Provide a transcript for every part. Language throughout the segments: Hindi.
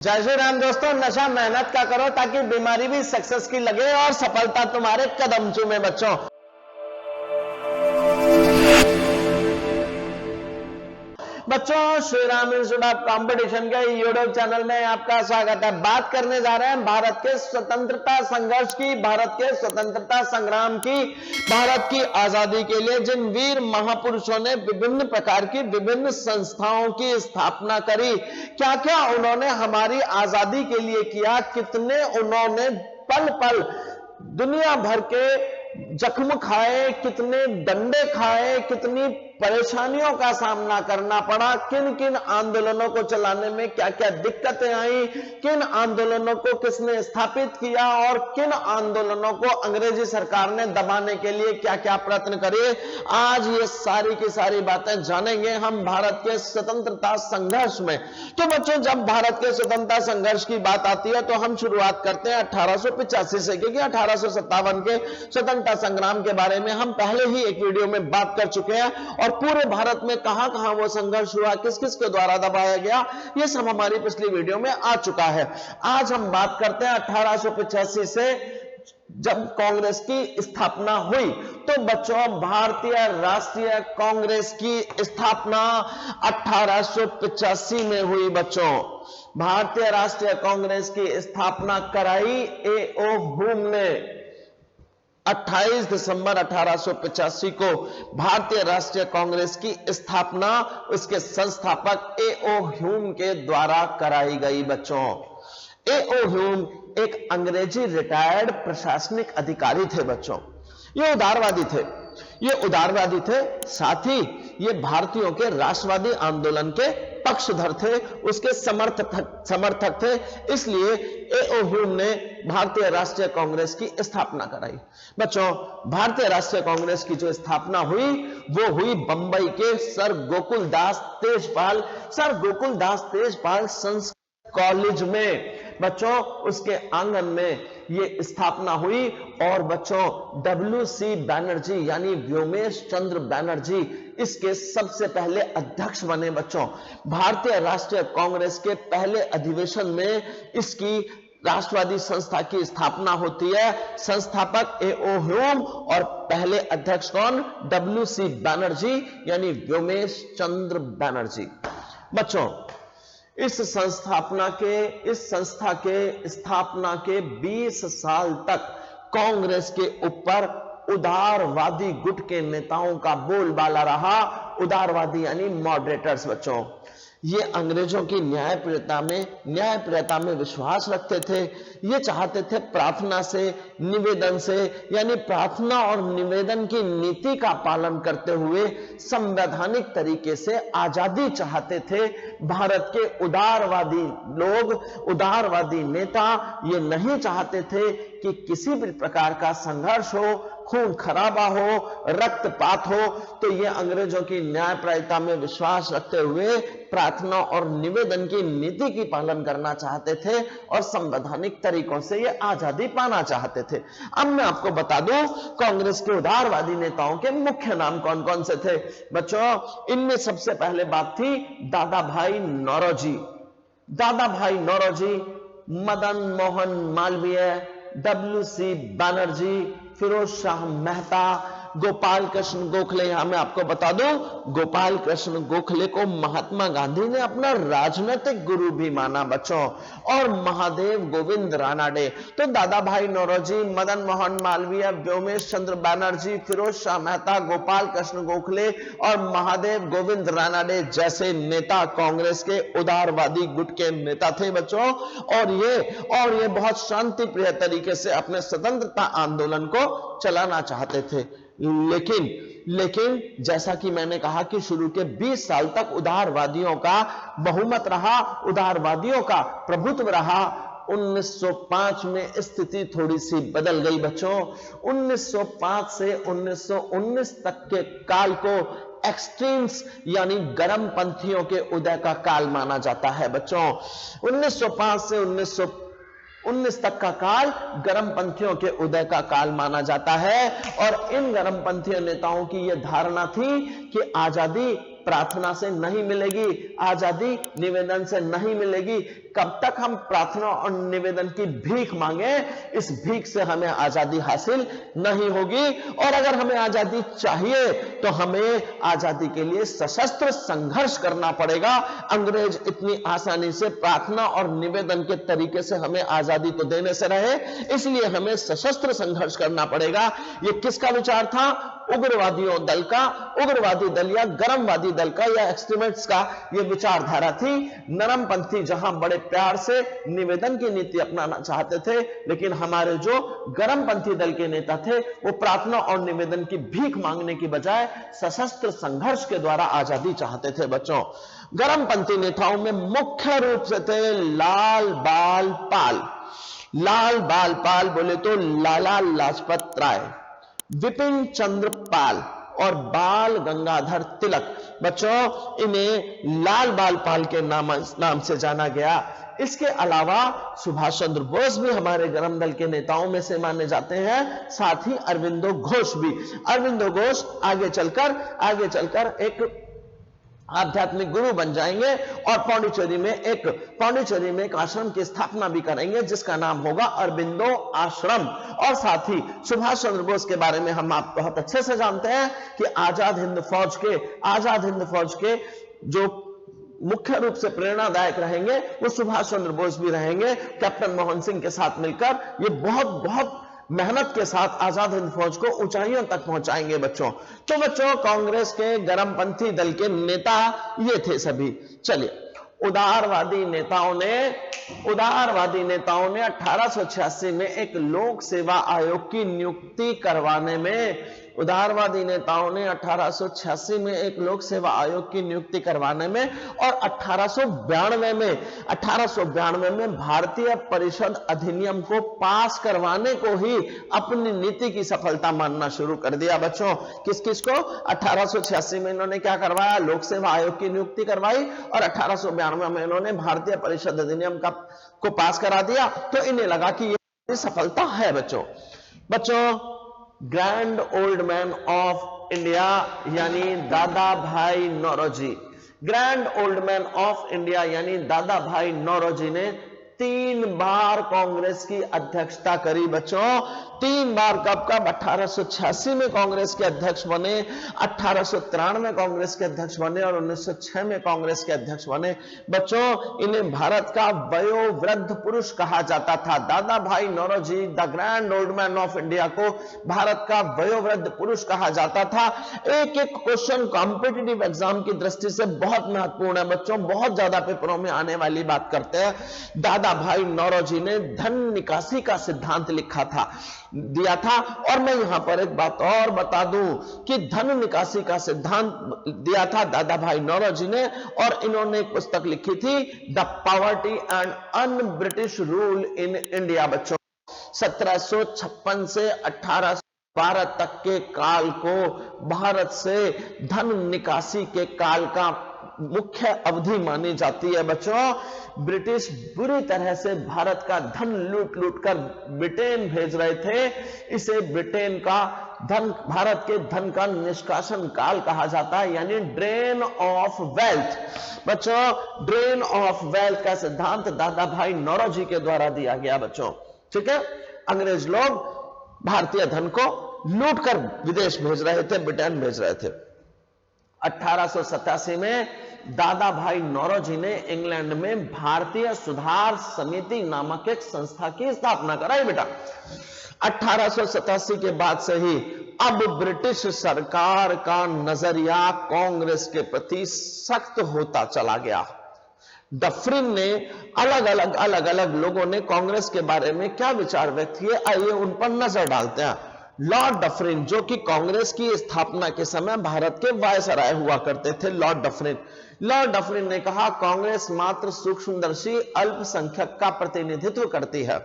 जय श्री राम दोस्तों, नशा मेहनत का करो ताकि बीमारी भी सक्सेस की लगे और सफलता तुम्हारे कदम चूमे बच्चों। बच्चों, Shri Ram institute of competition के यूट्यूब चैनल में आपका स्वागत है। बात करने जा रहे हैं भारत के स्वतंत्रता संघर्ष की, भारत के स्वतंत्रता संग्राम की, भारत की आजादी के लिए जिन वीर महापुरुषों ने विभिन्न प्रकार की विभिन्न संस्थाओं की स्थापना करी, क्या क्या उन्होंने हमारी आजादी के लिए किया, कितने उन्होंने पल पल दुनिया भर के जख्म खाए, कितने डंडे खाए, कितनी परेशानियों का सामना करना पड़ा, किन किन आंदोलनों को चलाने में क्या क्या दिक्कतें आई, किन आंदोलनों को किसने स्थापित किया और किन आंदोलनों को अंग्रेजी सरकार ने दबाने के लिए क्या क्या प्रयत्न करे। आज ये सारी की सारी बातें जानेंगे हम भारत के स्वतंत्रता संघर्ष में। तो बच्चों, जब भारत के स्वतंत्रता संघर्ष की बात आती है तो हम शुरुआत करते हैं 1885 से, क्योंकि 1857 के स्वतंत्रता संग्राम के बारे में हम पहले ही एक वीडियो में बात कर चुके हैं और पूरे भारत में कहां कहां वो संघर्ष हुआ, किस किस के द्वारा दबाया गया, ये सब हमारी पिछली वीडियो में आ चुका है। आज हम बात करते हैं 1885 से जब कांग्रेस की स्थापना हुई। तो बच्चों, भारतीय राष्ट्रीय कांग्रेस की स्थापना 1885 में हुई। बच्चों, भारतीय राष्ट्रीय कांग्रेस की स्थापना कराई A.O. ह्यूम ने। 28 दिसंबर 1885 को भारतीय राष्ट्रीय कांग्रेस की स्थापना उसके संस्थापक A.O. ह्यूम के द्वारा कराई गई। बच्चों, A.O. ह्यूम एक अंग्रेजी रिटायर्ड प्रशासनिक अधिकारी थे। बच्चों, ये उदारवादी थे, साथ ही ये भारतीयों के राष्ट्रवादी आंदोलन के पक्षधर थे, उसके समर्थक थे। इसलिए A.O. ह्यूम ने भारतीय राष्ट्रीय कांग्रेस की स्थापना कराई। बच्चों, भारतीय राष्ट्रीय कांग्रेस की जो स्थापना हुई वो हुई बंबई के सर गोकुलदास तेजपाल संस्कृत कॉलेज में। बच्चों, उसके आंगन में ये स्थापना हुई और बच्चों W.C. बैनर्जी यानी व्योमेश चंद्र बैनर्जी इसके सबसे पहले अध्यक्ष बने। बच्चों, भारतीय राष्ट्रीय कांग्रेस के पहले अधिवेशन में इसकी राष्ट्रवादी संस्था की स्थापना होती है। संस्थापक A.O. ह्यूम और पहले अध्यक्ष कौन? W.C. बैनर्जी यानी व्योमेश चंद्र बैनर्जी। बच्चों, इस संस्था के स्थापना के 20 साल तक कांग्रेस के ऊपर उदारवादी गुट के नेताओं का बोलबाला रहा। उदारवादी यानी मॉडरेटर्स। बच्चों, ये अंग्रेजों की न्यायप्रियता में विश्वास रखते थे। ये चाहते थे प्रार्थना से, निवेदन से, यानी प्रार्थना और निवेदन की नीति का पालन करते हुए संवैधानिक तरीके से आजादी चाहते थे। भारत के उदारवादी लोग, उदारवादी नेता ये नहीं चाहते थे कि किसी भी प्रकार का संघर्ष हो, खून खराबा हो, रक्तपात हो। तो ये अंग्रेजों की न्यायप्रियता में विश्वास रखते हुए प्रार्थना और निवेदन की नीति की पालन करना चाहते थे और संवैधानिक तरीकों से ये आजादी पाना चाहते थे। अब मैं आपको बता दूं कांग्रेस के उदारवादी नेताओं के मुख्य नाम कौन कौन से थे। बच्चों, इनमें सबसे पहले बात थी दादा भाई नौरोजी, मदन मोहन मालवीय, W.C. बैनर्जी, फिरोज शाह मेहता, गोपाल कृष्ण गोखले। यहां मैं आपको बता दूं, गोपाल कृष्ण गोखले को महात्मा गांधी ने अपना राजनीतिक गुरु भी माना। बच्चों, और महादेव गोविंद रानाडे। तो दादा भाई नौरोजी, मदन मोहन मालवीय, व्योमेश चंद्र बैनर्जी, फिरोज शाह मेहता, गोपाल कृष्ण गोखले और महादेव गोविंद रानाडे जैसे नेता कांग्रेस के उदारवादी गुट के नेता थे। बच्चों, और ये बहुत शांति प्रिय तरीके से अपने स्वतंत्रता आंदोलन को चलाना चाहते थे। लेकिन जैसा कि मैंने कहा कि शुरू के 20 साल तक उदारवादियों का बहुमत रहा, उदारवादियों का प्रभुत्व रहा। 1905 में स्थिति थोड़ी सी बदल गई। बच्चों, 1905 से 1919 तक के काल को एक्सट्रीम्स यानी गर्म पंथियों के उदय का काल माना जाता है। बच्चों, 1905 से 1919 तक का काल गर्मपंथियों के उदय का काल माना जाता है। और इन गर्मपंथी नेताओं की यह धारणा थी कि आजादी प्रार्थना से नहीं मिलेगी, आजादी निवेदन से नहीं मिलेगी, कब तक हम प्रार्थना और निवेदन की भीख मांगे, इस भीख से हमें आजादी हासिल नहीं होगी। और अगर हमें आजादी चाहिए तो हमें आजादी के लिए सशस्त्र संघर्ष करना पड़ेगा। अंग्रेज इतनी आसानी से प्रार्थना और निवेदन के तरीके से हमें आजादी तो देने से रहे, इसलिए हमें सशस्त्र संघर्ष करना पड़ेगा। यह किसका विचार था? उग्रवादियों दल का, उग्रवादी दल या गरमवादी दल का या एक्सट्रीमिस्ट्स का यह विचारधारा थी। नरमपंथी जहां बड़े प्यार से निवेदन की नीति अपनाना चाहते थे, लेकिन हमारे जो गरमपंथी दल के नेता थे वो प्रार्थना और निवेदन की भीख मांगने की बजाय सशस्त्र संघर्ष के द्वारा आजादी चाहते थे। बच्चों, गरमपंथी नेताओं में मुख्य रूप से थे लाल बाल पाल। लाल बाल पाल बोले तो लाला लाजपत राय, विपिन चंद्र पाल और बाल गंगाधर तिलक। बच्चों, इन्हें लाल बाल पाल के नाम से जाना गया। इसके अलावा सुभाष चंद्र बोस भी हमारे गरम दल के नेताओं में से माने जाते हैं, साथ ही अरविंदो घोष भी। अरविंदो घोष आगे चलकर एक आध्यात्मिक गुरु बन जाएंगे और पांडिचेरी में एक आश्रम की स्थापना भी करेंगे जिसका नाम होगा अरबिंदो आश्रम। और साथ ही सुभाष चंद्र बोस के बारे में हम आप बहुत अच्छे से जानते हैं कि आजाद हिंद फौज के जो मुख्य रूप से प्रेरणादायक रहेंगे वो सुभाष चंद्र बोस भी रहेंगे। कैप्टन मोहन सिंह के साथ मिलकर ये बहुत मेहनत के साथ आजाद हिंद फौज को ऊंचाइयों तक पहुंचाएंगे। बच्चों, तो बच्चों, कांग्रेस के गरमपंथी दल के नेता ये थे सभी। चलिए, उदारवादी नेताओं ने 1886 में एक लोक सेवा आयोग की नियुक्ति करवाने में और 1892 में भारतीय परिषद अधिनियम को पास करवाने को ही अपनी नीति की सफलता मानना शुरू कर दिया। बच्चों, किस को 1886 में इन्होंने क्या करवाया? लोक सेवा आयोग की नियुक्ति करवाई और 1892 में इन्होंने भारतीय परिषद अधिनियम को पास करा दिया। तो इन्हें लगा कि ये सफलता है। बच्चों, grand old man of India यानी Dadabhai Naoroji, grand old man of India यानी दादा भाई नौरोजी ने 3 बार कांग्रेस की अध्यक्षता करी। बच्चों, 3 बार कब 1886 में कांग्रेस के अध्यक्ष बने, 1893 में कांग्रेस के अध्यक्ष बने और 1906 में कांग्रेस के अध्यक्ष बने। बच्चों, इन्हें भारत का वयोवृद्ध पुरुष कहा जाता था। Dadabhai Naoroji, the grand old man of India, को भारत का वयोवृद्ध पुरुष कहा जाता था। एक क्वेश्चन कॉम्पिटिटिव एग्जाम की दृष्टि से बहुत महत्वपूर्ण है। बच्चों, बहुत ज्यादा पेपरों में आने वाली बात करते हैं। दादा भाई नौरोजी ने धन निकासी का सिद्धांत दिया था। और मैं यहां पर एक बात और बता दूं कि धन निकासी का सिद्धांत दिया था दादा भाई नौरोजी ने, और इन्होंने एक पुस्तक लिखी थी, the poverty and un British rule in India. बच्चों, 1756 से 1812 तक के काल को भारत से धन निकासी के काल का मुख्य अवधि मानी जाती है। बच्चों, ब्रिटिश बुरी तरह से भारत का धन लूट कर ब्रिटेन भेज रहे थे। इसे ब्रिटेन का धन, भारत के धन का निष्कासन काल कहा जाता है, यानी ड्रेन ऑफ वेल्थ। बच्चों, ड्रेन ऑफ वेल्थ का सिद्धांत दादा भाई नौरोजी के द्वारा दिया गया। बच्चों, ठीक है, अंग्रेज लोग भारतीय धन को लूट कर विदेश भेज रहे थे, ब्रिटेन भेज रहे थे। 1887 में दादा भाई नौरोजी ने इंग्लैंड में भारतीय सुधार समिति नामक एक संस्था की स्थापना कराई। बेटा, 1887 के बाद से ही अब ब्रिटिश सरकार का नजरिया कांग्रेस के प्रति सख्त होता चला गया। डफरिन ने अलग अलग लोगों ने कांग्रेस के बारे में क्या विचार व्यक्त किए, आइए उन पर नजर डालते हैं। लॉर्ड डफरिन, जो कि कांग्रेस की स्थापना के समय भारत के वायसराय हुआ करते थे, लॉर्ड डफरिन ने कहा, कांग्रेस मात्र सूक्ष्मदर्शी अल्पसंख्यक का प्रतिनिधित्व करती है।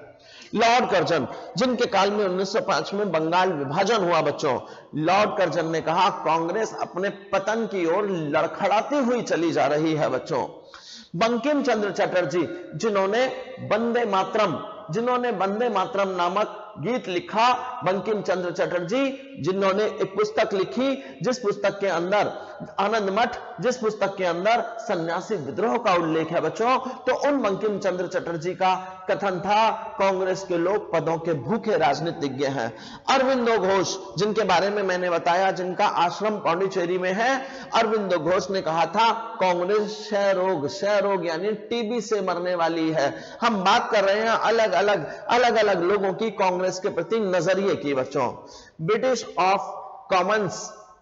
लॉर्ड कर्जन, जिनके काल में 1905 में बंगाल विभाजन हुआ। बच्चों, लॉर्ड कर्जन ने कहा, कांग्रेस अपने पतन की ओर लड़खड़ाती हुई चली जा रही है। बच्चों, बंकिम चंद्र चटर्जी, जिन्होंने वंदे मातरम नामक गीत लिखा, बंकिम चंद्र चटर्जी, जिन्होंने एक पुस्तक लिखी, जिस पुस्तक के अंदर आनंद मठ, जिस पुस्तक के अंदर सन्यासी विद्रोह का उल्लेख है बच्चों, तो उन बंकिम चंद्र चटर्जी का कथन था, कांग्रेस के लोग पदों के भूखे राजनीतिज्ञ हैं। अरविंदो घोष, जिनके बारे में मैंने बताया, जिनका आश्रम पौंडीचेरी में है, अरविंदो घोष ने कहा था कांग्रेस क्षय रोग यानी टीबी से मरने वाली है। हम बात कर रहे हैं अलग अलग लोगों की कांग्रेस के प्रति नजरिए की बच्चों।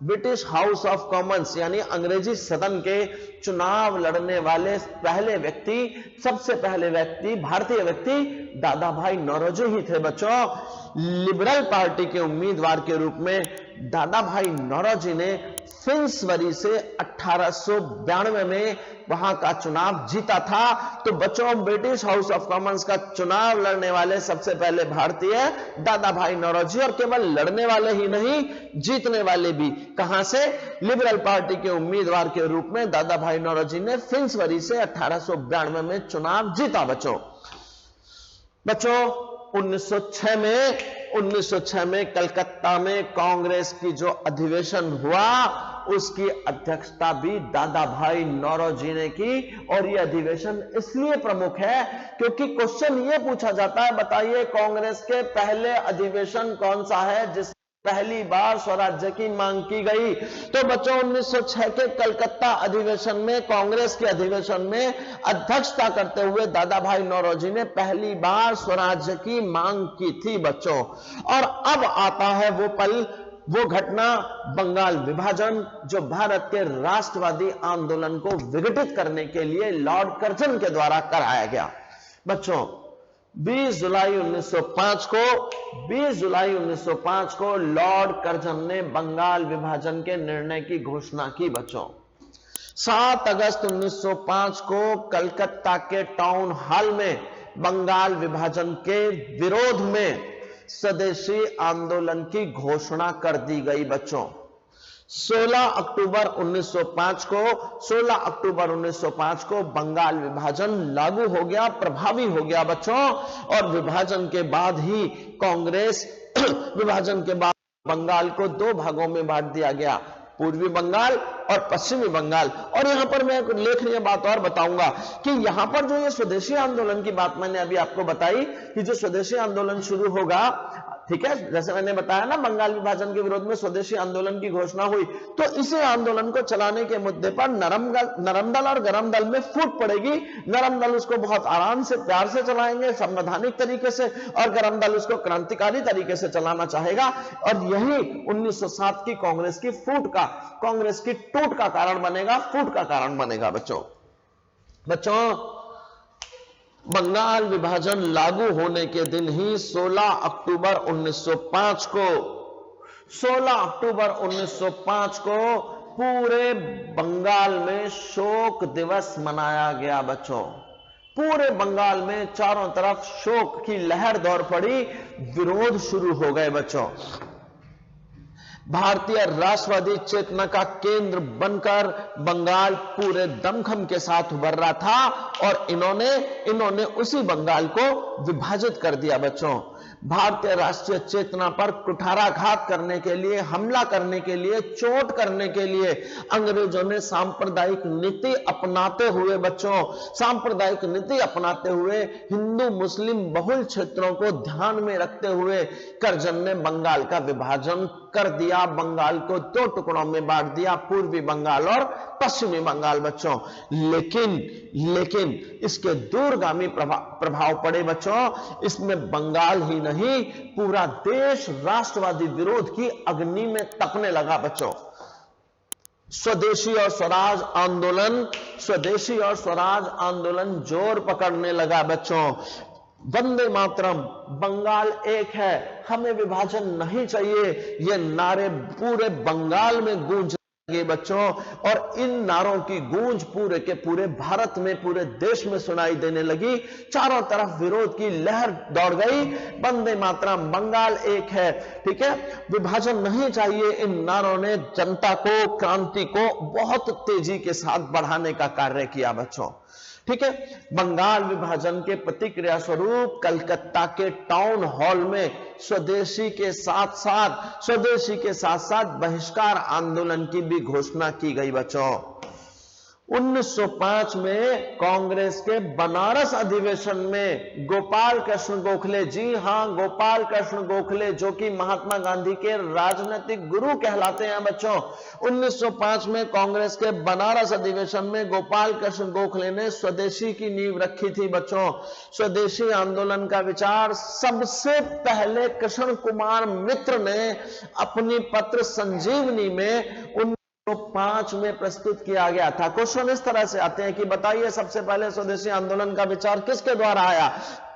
ब्रिटिश हाउस ऑफ कॉमन्स यानी अंग्रेजी सदन के चुनाव लड़ने वाले सबसे पहले व्यक्ति, भारतीय व्यक्ति दादा भाई नौरोजी ही थे बच्चों। लिबरल पार्टी के उम्मीदवार के रूप में दादा भाई नौरोजी ने फिन्सबरी से 1892 में वहां का चुनाव जीता था। तो बच्चों, ब्रिटिश हाउस ऑफ कॉमन्स का चुनाव लड़ने वाले सबसे पहले भारतीय दादा भाई नौरोजी, और केवल लड़ने वाले ही नहीं, जीतने वाले भी। कहां से? लिबरल पार्टी के उम्मीदवार के रूप में दादा भाई नौरोजी ने फिन्सबरी से 1892 में चुनाव जीता बच्चों। 1906 में कलकत्ता में कांग्रेस की जो अधिवेशन हुआ, उसकी अध्यक्षता भी दादा भाई नौरोजी ने की। और यह अधिवेशन इसलिए प्रमुख है क्योंकि क्वेश्चन यह पूछा जाता है, बताइए कांग्रेस के पहले अधिवेशन कौन सा है जिस पहली बार स्वराज्य की मांग की गई? तो बच्चों, 1906 के कलकत्ता अधिवेशन में, कांग्रेस के अधिवेशन में अध्यक्षता करते हुए दादा भाई नौरोजी ने पहली बार स्वराज्य की मांग की थी बच्चों। और अब आता है वो पल, वो घटना, बंगाल विभाजन, जो भारत के राष्ट्रवादी आंदोलन को विघटित करने के लिए लॉर्ड कर्जन के द्वारा कराया गया बच्चों। 20 जुलाई 1905 को लॉर्ड कर्जन ने बंगाल विभाजन के निर्णय की घोषणा की बच्चों। 7 अगस्त 1905 को कलकत्ता के टाउन हॉल में बंगाल विभाजन के विरोध में स्वदेशी आंदोलन की घोषणा कर दी गई बच्चों। 16 अक्टूबर 1905 को बंगाल विभाजन लागू हो गया, प्रभावी हो गया बच्चों। और विभाजन के बाद ही कांग्रेस विभाजन के बाद बंगाल को 2 भागों में बांट दिया गया, पूर्वी बंगाल और पश्चिमी बंगाल। और यहां पर मैं एक उल्लेखनीय बात और बताऊंगा कि यहां पर जो ये स्वदेशी आंदोलन की बात मैंने अभी आपको बताई कि जो स्वदेशी आंदोलन शुरू होगा, ठीक है, जैसे मैंने बताया ना, बंगाल विभाजन के विरोध में स्वदेशी आंदोलन की घोषणा हुई, तो इसी आंदोलन को चलाने के मुद्दे पर नरम दल और गरम दल में फूट पड़ेगी। नरम दल उसको बहुत आराम से, प्यार से चलाएंगे, संवैधानिक तरीके से, और गरम दल उसको क्रांतिकारी तरीके से चलाना चाहेगा। और यही 1907 की कांग्रेस की कांग्रेस की टूट का कारण बनेगा, फूट का कारण बनेगा बच्चों। बंगाल विभाजन लागू होने के दिन ही 16 अक्टूबर 1905 को पूरे बंगाल में शोक दिवस मनाया गया बच्चों। पूरे बंगाल में चारों तरफ शोक की लहर दौड़ पड़ी, विरोध शुरू हो गए बच्चों। भारतीय राष्ट्रवादी चेतना का केंद्र बनकर बंगाल पूरे दमखम के साथ उभर रहा था, और इन्होंने उसी बंगाल को विभाजित कर दिया बच्चों। भारतीय राष्ट्रीय चेतना पर कुठाराघात करने के लिए, हमला करने के लिए, चोट करने के लिए अंग्रेजों ने सांप्रदायिक नीति अपनाते हुए हिंदू मुस्लिम बहुल क्षेत्रों को ध्यान में रखते हुए कर्जन ने बंगाल का विभाजन कर दिया, बंगाल को 2 टुकड़ों में बांट दिया, पूर्वी बंगाल और पश्चिमी बंगाल बच्चों। लेकिन इसके दूरगामी प्रभाव पड़े बच्चों। इसमें बंगाल ही नहीं, पूरा देश राष्ट्रवादी विरोध की अग्नि में तपने लगा बच्चों। स्वदेशी और स्वराज आंदोलन जोर पकड़ने लगा बच्चों। वंदे मातरम, बंगाल एक है, हमें विभाजन नहीं चाहिए, ये नारे पूरे बंगाल में गूंज लगे बच्चों। और इन नारों की गूंज पूरे के पूरे भारत में, पूरे देश में सुनाई देने लगी। चारों तरफ विरोध की लहर दौड़ गई। वंदे मातरम, बंगाल एक है, ठीक है, विभाजन नहीं चाहिए, इन नारों ने जनता को, क्रांति को बहुत तेजी के साथ बढ़ाने का कार्य किया बच्चों। ठीक है। बंगाल विभाजन के प्रतिक्रिया स्वरूप कलकत्ता के टाउन हॉल में स्वदेशी के साथ साथ बहिष्कार आंदोलन की भी घोषणा की गई बच्चों। 1905 में कांग्रेस के बनारस अधिवेशन में गोपाल कृष्ण गोखले, जी हां गोपाल कृष्ण गोखले, जो कि महात्मा गांधी के राजनीतिक गुरु कहलाते हैं बच्चों, 1905 में कांग्रेस के बनारस अधिवेशन में गोपाल कृष्ण गोखले ने स्वदेशी की नींव रखी थी बच्चों। स्वदेशी आंदोलन का विचार सबसे पहले कृष्ण कुमार मित्र ने अपनी पत्र संजीवनी में 1905 में प्रस्तुत किया गया था। क्वेश्चन इस तरह से आते हैं कि बताइए सबसे पहले स्वदेशी आंदोलन का विचार किसके द्वारा आया?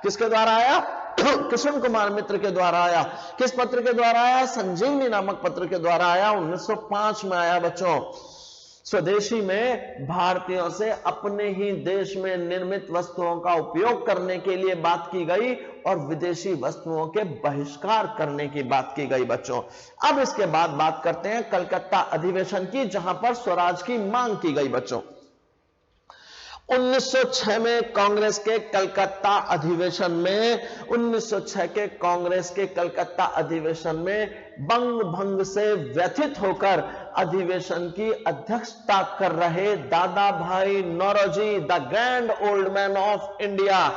किसके द्वारा आया? कृष्ण कुमार मित्र के द्वारा आया। किस पत्र के द्वारा आया? संजीवनी नामक पत्र के द्वारा आया। 1905 में आया बच्चों। स्वदेशी में भारतीयों से अपने ही देश में निर्मित वस्तुओं का उपयोग करने के लिए बात की गई और विदेशी वस्तुओं के बहिष्कार करने की बात की गई बच्चों। अब इसके बाद बात करते हैं कलकत्ता अधिवेशन की, जहां पर स्वराज की मांग की गई बच्चों। 1906 में कांग्रेस के कलकत्ता अधिवेशन में 1906 के कांग्रेस के कलकत्ता अधिवेशन में बंग भंग से व्यथित होकर अधिवेशन की अध्यक्षता कर रहे Dadabhai Naoroji, the grand old man of India,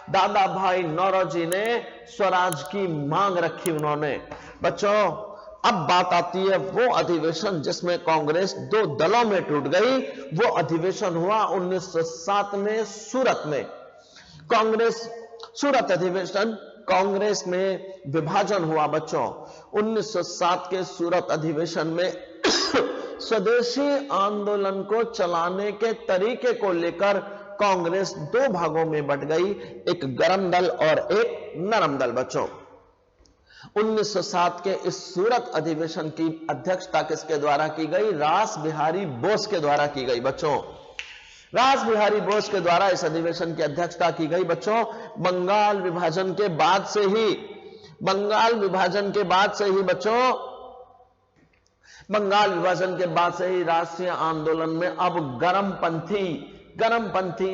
Dadabhai Naoroji ने स्वराज की मांग रखी उन्होंने बच्चों। अब बात आती है वो अधिवेशन जिसमें कांग्रेस दो दलों में टूट गई। वो अधिवेशन हुआ 1907 में सूरत में। सूरत अधिवेशन, कांग्रेस में विभाजन हुआ बच्चों। 1907 के सूरत अधिवेशन में स्वदेशी आंदोलन को चलाने के तरीके को लेकर कांग्रेस दो भागों में बंट गई, एक गरम दल और एक नरम दल बच्चों। 1907 के इस सूरत अधिवेशन की अध्यक्षता किसके द्वारा की गई? रास बिहारी बोस के द्वारा की गई बच्चों। रास बिहारी बोस के द्वारा इस अधिवेशन की अध्यक्षता की गई बच्चों। बंगाल विभाजन के बाद से ही बच्चों, बंगाल विभाजन के बाद से ही राष्ट्रीय आंदोलन में अब गरमपंथी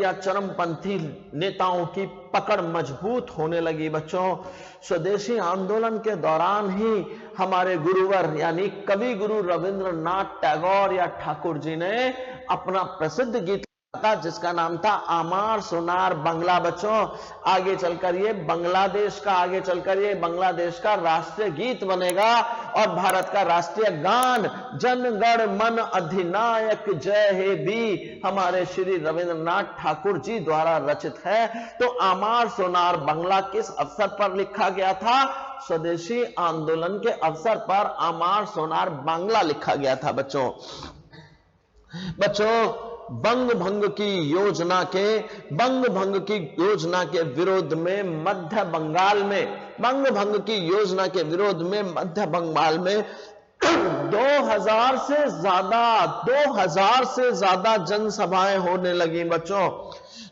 या चरमपंथी नेताओं की पकड़ मजबूत होने लगी बच्चों। स्वदेशी आंदोलन के दौरान ही हमारे गुरुवर यानी कवि गुरु रविंद्रनाथ टैगोर या ठाकुर जी ने अपना प्रसिद्ध गीत था जिसका नाम था आमार सोनार बंगला बच्चों। आगे चलकर ये बांग्लादेश का राष्ट्रीय गीत बनेगा और भारत का राष्ट्रीय गान जन गण मन अधिनायक जय हे भी हमारे श्री रविंद्रनाथ ठाकुर जी द्वारा रचित है। तो आमार सोनार बंगला किस अवसर पर लिखा गया था? स्वदेशी आंदोलन के अवसर पर आमार सोनार बांग्ला लिखा गया था बच्चों। बंग भंग की योजना के विरोध में मध्य बंगाल मध्य बंगाल में 2000 से ज्यादा जनसभाएं होने लगी बच्चों।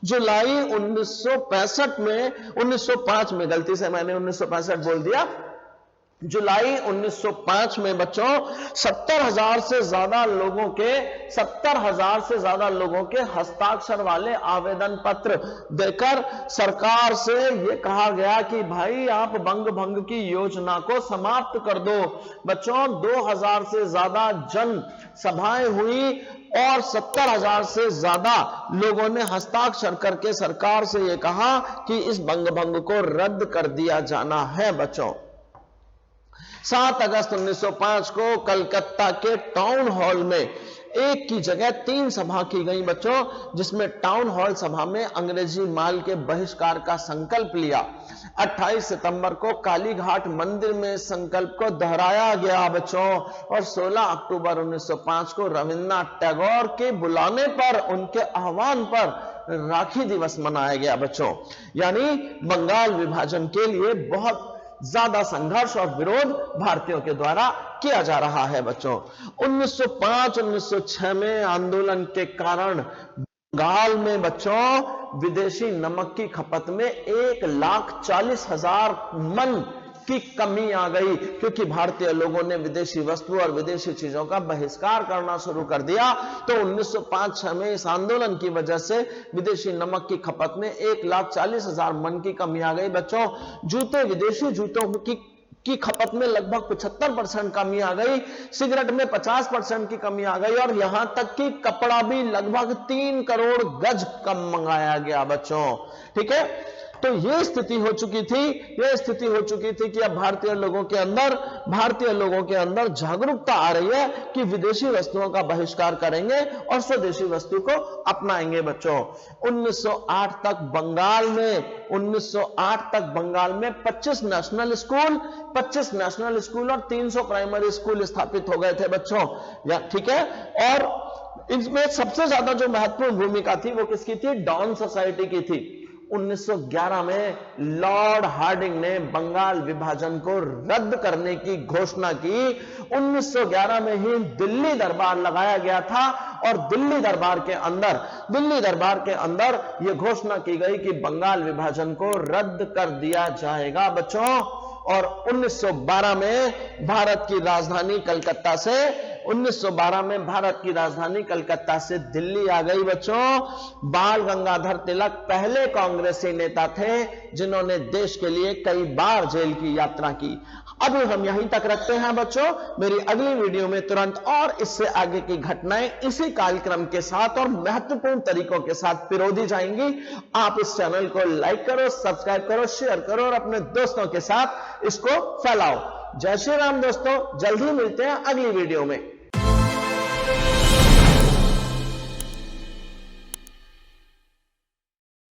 जुलाई 1905 में गलती से मैंने 1965 बोल दिया। जुलाई 1905 में बच्चों 70,000 से ज्यादा लोगों के हस्ताक्षर वाले आवेदन पत्र देकर सरकार से यह कहा गया कि भाई आप बंग भंग की योजना को समाप्त कर दो। बच्चों 2000 से ज्यादा जन सभाएं हुई और 70,000 से ज्यादा लोगों ने हस्ताक्षर करके सरकार से यह कहा कि इस बंग भंग को रद्द कर दिया जाना है बच्चों। 7 अगस्त 1905 को कलकत्ता के टाउन हॉल में एक की जगह 3 सभा की गई बच्चों, जिसमें टाउन हॉल सभा में अंग्रेजी माल के बहिष्कार का संकल्प लिया। 28 सितंबर को कालीघाट मंदिर में संकल्प को दोहराया गया बच्चों और 16 अक्टूबर 1905 को रविंद्रनाथ टैगोर के बुलाने पर, उनके आह्वान पर राखी दिवस मनाया गया बच्चों। यानी बंगाल विभाजन के लिए बहुत ज्यादा संघर्ष और विरोध भारतीयों के द्वारा किया जा रहा है बच्चों। 1905-1906 में आंदोलन के कारण बंगाल में बच्चों विदेशी नमक की खपत में 1,40,000 मन की कमी आ गई, क्योंकि भारतीय लोगों ने विदेशी वस्तु और विदेशी चीजों का बहिष्कार करना शुरू कर दिया। तो 1905-6 में इस आंदोलन की वजह से विदेशी नमक की खपत में 1,40,000 मन की कमी आ गई। बच्चों, जूते, विदेशी जूतों की खपत में लगभग 75% कमी आ गई, सिगरेट में 50% की कमी आ गई, और यहां तक कि कपड़ा भी लगभग 3 करोड़ गज कम मंगाया गया। बच्चों, ठीक है, तो यह स्थिति हो चुकी थी कि अब भारतीय लोगों के अंदर जागरूकता आ रही है कि विदेशी वस्तुओं का बहिष्कार करेंगे और स्वदेशी वस्तु को अपनाएंगे। बच्चों, 1908 तक बंगाल में 25 नेशनल स्कूल और 300 प्राइमरी स्कूल स्थापित हो गए थे। बच्चों, ठीक है, और इसमें सबसे ज्यादा जो महत्वपूर्ण भूमिका थी वो किसकी थी? डॉन सोसाइटी की थी। 1911 में लॉर्ड हार्डिंग ने बंगाल विभाजन को रद्द करने की घोषणा की। 1911 में ही दिल्ली दरबार लगाया गया था, और दिल्ली दरबार के अंदर यह घोषणा की गई कि बंगाल विभाजन को रद्द कर दिया जाएगा। बच्चों, और 1912 में भारत की राजधानी कलकत्ता से दिल्ली आ गई। बच्चों, बाल गंगाधर तिलक पहले कांग्रेसी नेता थे जिन्होंने देश के लिए कई बार जेल की यात्रा की। अब हम यहीं तक रखते हैं। बच्चों, मेरी अगली वीडियो में तुरंत और इससे आगे की घटनाएं इसी कार्यक्रम के साथ और महत्वपूर्ण तरीकों के साथ पिरोधी जाएंगी। आप इस चैनल को लाइक करो, सब्सक्राइब करो, शेयर करो और अपने दोस्तों के साथ इसको फैलाओ। जय श्री राम दोस्तों, जल्द ही मिलते हैं अगली वीडियो में।